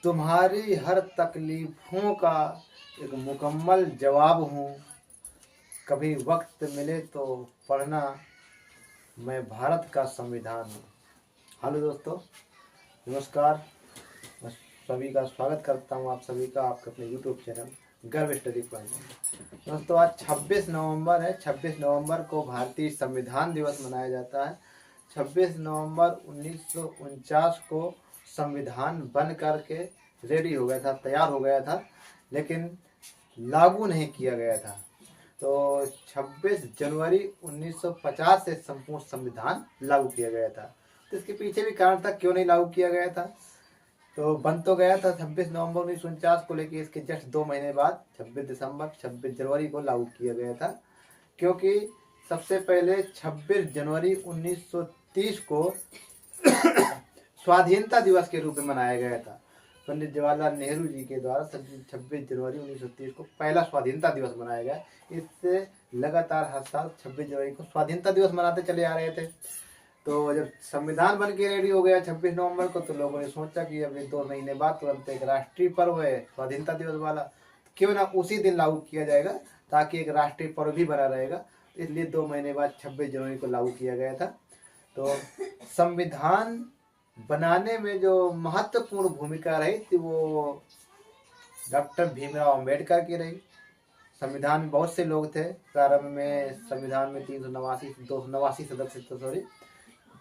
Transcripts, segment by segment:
तुम्हारी हर तकलीफों का एक मुकम्मल जवाब हूँ। कभी वक्त मिले तो पढ़ना, मैं भारत का संविधान हूँ। हेलो दोस्तों, नमस्कार। मैं सभी का स्वागत करता हूँ, आप सभी का आपके अपने यूट्यूब चैनल गर्व स्टडी पॉइंट में। दोस्तों, आज 26 नवंबर है। 26 नवंबर को भारतीय संविधान दिवस मनाया जाता है। 26 नवंबर 1949 को संविधान बन करके रेडी हो गया था, तैयार हो गया था, लेकिन लागू नहीं किया गया था। तो 26 जनवरी 1950 से संपूर्ण संविधान लागू किया गया था। तो इसके पीछे भी कारण था क्यों नहीं लागू किया गया था। तो बन तो गया था 26 नवंबर 1949 को, लेकिन इसके जस्ट 2 महीने बाद 26 जनवरी को लागू किया गया था। क्योंकि सबसे पहले 26 जनवरी 1930 को स्वाधीनता दिवस के रूप में मनाया गया था। पंडित जवाहरलाल नेहरू जी के द्वारा 26 जनवरी 1930 को पहला स्वाधीनता दिवस मनाया गया। इससे लगातार हर साल 26 जनवरी को स्वाधीनता दिवस मनाते चले आ रहे थे। तो जब संविधान बन के रेडी हो गया 26 नवंबर को, तो लोगों ने सोचा कि अभी 2 महीने बाद तुरंत एक राष्ट्रीय पर्व है स्वाधीनता दिवस वाला, क्यों ना उसी दिन लागू किया जाएगा, ताकि एक राष्ट्रीय पर्व भी बना रहेगा। इसलिए 2 महीने बाद 26 जनवरी को लागू किया गया था। तो संविधान बनाने में जो महत्वपूर्ण भूमिका रही थी वो डॉक्टर भीमराव अंबेडकर की रही। संविधान में बहुत से लोग थे। प्रारंभ में संविधान में 289 सदस्य थे, सॉरी,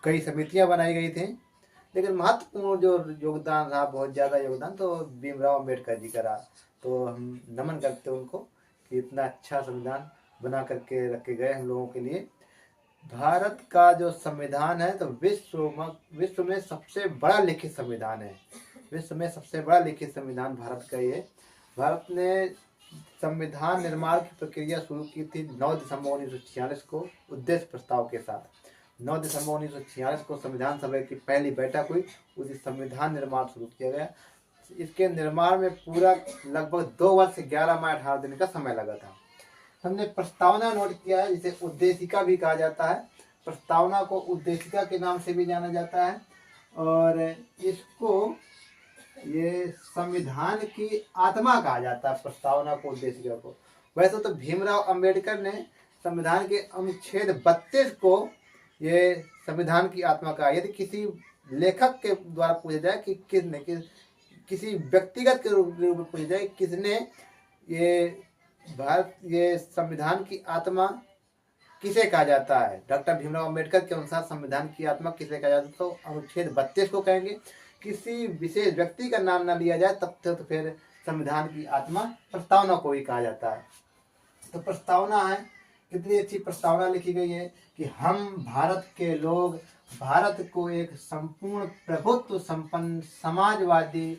कई समितियां बनाई गई थी, लेकिन महत्वपूर्ण जो योगदान रहा, बहुत ज़्यादा योगदान, तो भीमराव अंबेडकर जी का रहा। तो हम नमन करते हैं उनको कि इतना अच्छा संविधान बना करके रखे गए हम लोगों के लिए। भारत का जो संविधान है तो विश्व में सबसे बड़ा लिखित संविधान है। विश्व में सबसे बड़ा लिखित संविधान भारत का ही है। भारत ने संविधान निर्माण की प्रक्रिया शुरू की थी 9 दिसंबर 1946 को उद्देश्य प्रस्ताव के साथ। 9 दिसंबर 1946 को संविधान सभा की पहली बैठक हुई, उसी संविधान निर्माण शुरू किया गया। इसके निर्माण में पूरा लगभग 2 वर्ष 11 माह 18 दिन का समय लगा था। हमने प्रस्तावना नोट किया है, जिसे उद्देशिका भी कहा जाता है। प्रस्तावना को उद्देशिका के नाम से भी जाना जाता है, और इसको ये संविधान की आत्मा कहा जाता है, प्रस्तावना को, उद्देशिका को। वैसे तो भीमराव अंबेडकर ने संविधान के अनुच्छेद 32 को ये संविधान की आत्मा कहा। यदि किसी लेखक के द्वारा पूछा जाए कि किसने, किसी व्यक्तिगत के रूप में पूछा जाए किसने ये संविधान की आत्मा किसे कहा जाता है, डॉक्टर भीमराव अंबेडकर के अनुसार संविधान की आत्मा किसे कहा जाता है, तो अनुच्छेद 32 को कहेंगे। किसी विशेष व्यक्ति का नाम ना लिया जाए तब तो फिर संविधान की आत्मा प्रस्तावना को ही कहा जाता है। तो प्रस्तावना है, कितनी अच्छी प्रस्तावना लिखी गई है कि हम भारत के लोग भारत को एक संपूर्ण प्रभुत्व संपन्न समाजवादी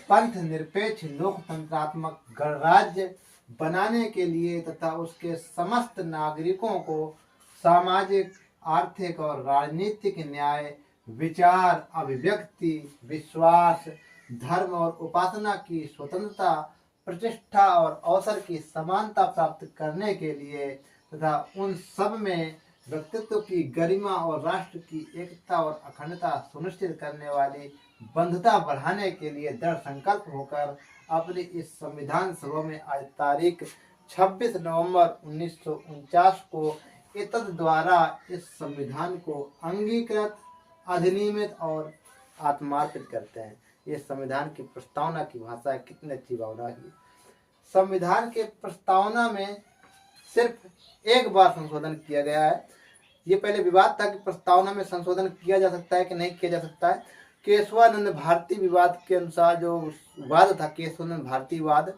पंथ निरपेक्ष लोकतंत्रात्मक गणराज्य बनाने के लिए तथा उसके समस्त नागरिकों को सामाजिक, आर्थिक और राजनीतिक न्याय, विचार, अभिव्यक्ति, विश्वास, धर्म और उपासना की स्वतंत्रता, प्रतिष्ठा और अवसर की समानता प्राप्त करने के लिए तथा उन सब में व्यक्तित्व की गरिमा और राष्ट्र की एकता और अखंडता सुनिश्चित करने वाली बंधुता बढ़ाने के लिए दृढ़ संकल्प होकर अपनी इस संविधान सभा में आज तारीख 26 नवंबर 1949 को एतद द्वारा इस संविधान को अंगीकृत, अधिनियमित और आत्मार्पित करते हैं। ये संविधान की प्रस्तावना की भाषा है, कितनी अच्छी भावना है। संविधान के प्रस्तावना में सिर्फ एक बार संशोधन किया गया है। ये पहले विवाद था कि प्रस्तावना में संशोधन किया जा सकता है कि नहीं किया जा सकता है। केशवानंद भारती विवाद के अनुसार जो वाद था, केशवानंद भारती वाद,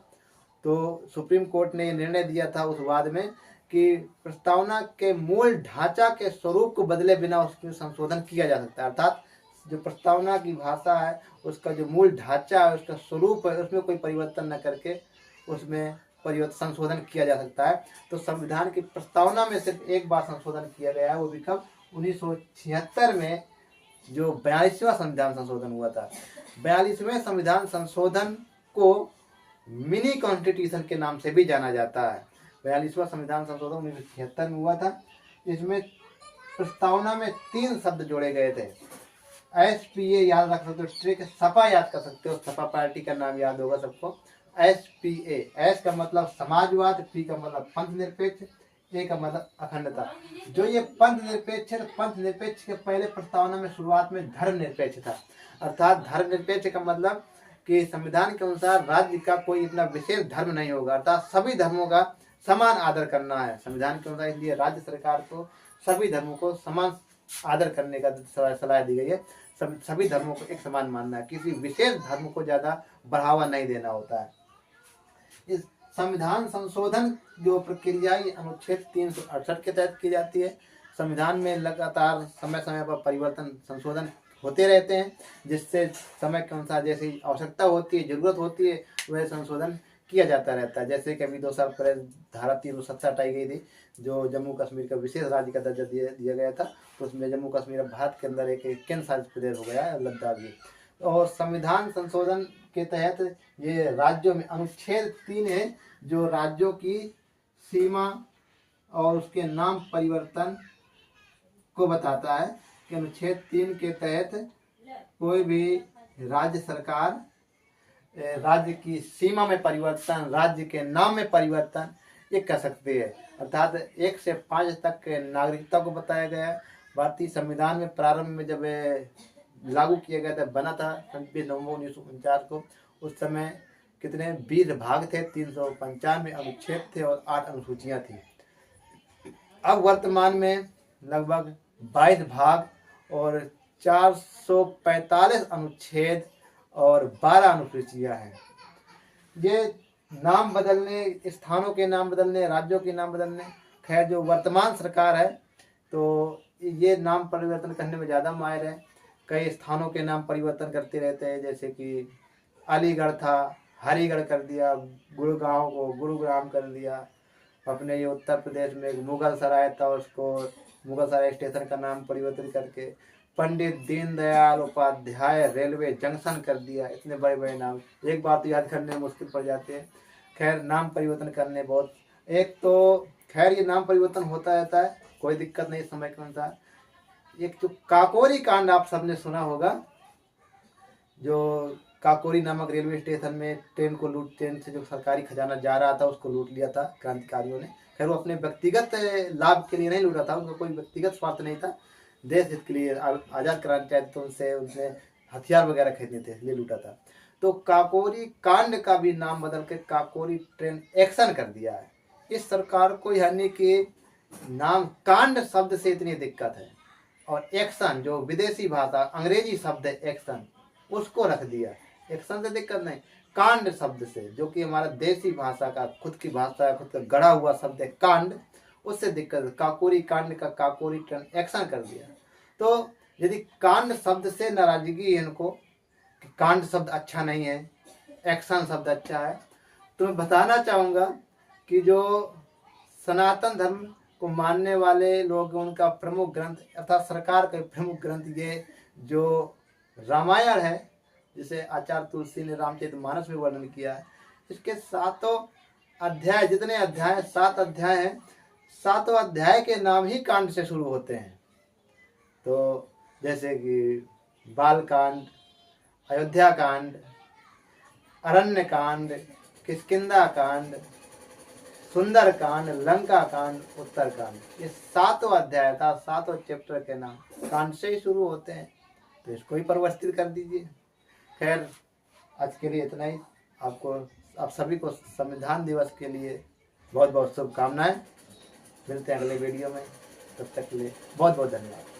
तो सुप्रीम कोर्ट ने निर्णय दिया था उस वाद में कि प्रस्तावना के मूल ढांचा के स्वरूप को बदले बिना उसमें संशोधन किया जा सकता है। अर्थात जो प्रस्तावना की भाषा है, उसका जो मूल ढांचा है, उसका स्वरूप है, उसमें कोई परिवर्तन न करके उसमें संशोधन किया जा सकता है। तो संविधान की प्रस्तावना में सिर्फ एक बार संशोधन किया गया है, वो भी कब, 1976 में, जो 42वां संविधान संशोधन हुआ था। 42वें संविधान संशोधन को मिनी कॉन्स्टिट्यूशन के नाम से भी जाना जाता है। 42वां संविधान संशोधन 1976 में हुआ था। इसमें प्रस्तावना में 3 शब्द जोड़े गए थे। SPA याद रख सकते हो, ट्रिक सपा याद कर सकते हो, सपा पार्टी का नाम याद होगा सबको। SPA, एस का मतलब समाजवाद, पी का मतलब पंथ निरपेक्ष, ए का मतलब अखंडता। जो ये पंथ निरपेक्ष है, पंथ निरपेक्ष के पहले प्रस्तावना में शुरुआत में धर्म निरपेक्ष था। अर्थात धर्म निरपेक्ष का मतलब कि संविधान के अनुसार राज्य का कोई इतना विशेष धर्म नहीं होगा, अर्थात सभी धर्मों का समान आदर करना है संविधान के अनुसार। इसलिए राज्य सरकार को सभी धर्मों को समान आदर करने का सलाह दी गई है। सभी धर्मों को एक समान मानना है, किसी विशेष धर्म को ज्यादा बढ़ावा नहीं देना होता है। इस संविधान संशोधन जो प्रक्रिया अनुच्छेद 368 के तहत की जाती है। संविधान में लगातार समय समय पर परिवर्तन संशोधन होते रहते हैं, जिससे समय के अनुसार जैसी आवश्यकता होती है, जरूरत होती है, वह संशोधन किया जाता रहता है। जैसे कि अभी 2 साल पहले धारा 370 हटाई गई थी, जो जम्मू कश्मीर का विशेष राज्य का दर्जा दिया गया था, तो उसमें जम्मू कश्मीर भारत के अंदर एक केंद्र शासित प्रदेश हो गया है, लद्दाख भी। और संविधान संशोधन के तहत ये राज्यों में अनुच्छेद 3 है, जो राज्यों की सीमा और उसके नाम परिवर्तन को बताता है कि अनुच्छेद 3 के तहत कोई भी राज्य सरकार राज्य की सीमा में परिवर्तन, राज्य के नाम में परिवर्तन ये कर सकती है। अर्थात 1 से 5 तक नागरिकता को बताया गया है। भारतीय संविधान में प्रारंभ में जब लागू किया गया था, बना था 26 नवंबर 1949 को, उस समय कितने 20 भाग थे, 395 अनुच्छेद थे और 8 अनुसूचियां थी। अब वर्तमान में लगभग 22 भाग और 445 अनुच्छेद और 12 अनुसूचियां हैं। ये नाम बदलने, स्थानों के नाम बदलने, राज्यों के नाम बदलने, खैर जो वर्तमान सरकार है तो ये नाम परिवर्तन करने में ज़्यादा माहिर है। कई स्थानों के नाम परिवर्तन करते रहते हैं, जैसे कि अलीगढ़ था, हरिगढ़ कर दिया, गुड़गांव को गुरुग्राम कर दिया। अपने ये उत्तर प्रदेश में एक मुगल सराय था, उसको मुगल सराय स्टेशन का नाम परिवर्तन करके पंडित दीनदयाल उपाध्याय रेलवे जंक्शन कर दिया। इतने बड़े बड़े नाम एक बार तो याद करने में मुश्किल पड़ जाते हैं। खैर नाम परिवर्तन करने बहुत, एक तो खैर ये नाम परिवर्तन होता रहता है, कोई दिक्कत नहीं समय के अनुसार। एक जो काकोरी कांड आप सबने सुना होगा, जो काकोरी नामक रेलवे स्टेशन में ट्रेन से जो सरकारी खजाना जा रहा था उसको लूट लिया था क्रांतिकारियों ने। खैर वो अपने व्यक्तिगत लाभ के लिए नहीं लूटा था, उनका कोई व्यक्तिगत स्वार्थ नहीं था, देश हित के लिए आज़ाद कराना चाहते थे, उनसे हथियार वगैरह खरीदने थे, इसलिए लूटा था। तो काकोरी कांड का भी नाम बदल के काकोरी ट्रेन एक्शन कर दिया है इस सरकार को। यानी कि नाम कांड शब्द से इतनी दिक्कत है, और एक्शन जो विदेशी भाषा अंग्रेजी शब्द है एक्शन, उसको रख दिया। एक्शन से दिक्कत नहीं, कांड शब्द से, जो कि हमारा देसी भाषा का खुद की भाषा है, खुद का गढ़ा हुआ शब्द है कांड, उससे दिक्कत। काकोरी कांड का काकोरी ट्रेन एक्शन कर दिया। तो यदि कांड शब्द से नाराजगी है इनको कि कांड शब्द अच्छा नहीं है, एक्शन शब्द अच्छा है, तो मैं बताना चाहूँगा कि जो सनातन धर्म को मानने वाले लोग, उनका प्रमुख ग्रंथ अर्थात सरकार का प्रमुख ग्रंथ ये जो रामायण है, जिसे आचार्य तुलसी ने रामचरितमानस में वर्णन किया है, इसके 7 अध्याय, जितने अध्याय 7 अध्याय हैं, 7 अध्याय के नाम ही कांड से शुरू होते हैं। तो जैसे कि बाल कांड, अयोध्या कांड, अरण्य कांड, किष्किंधा कांड, सुंदर कांड, लंका कांड, उत्तर कांड, ये 7 अध्याय था, 7 चैप्टर के नाम कांड से ही शुरू होते हैं। तो इसको ही परिवर्तित कर दीजिए। खैर आज के लिए इतना ही। आप सभी को संविधान दिवस के लिए बहुत बहुत शुभकामनाएं। मिलते हैं अगले वीडियो में, तब तक के लिए बहुत बहुत धन्यवाद।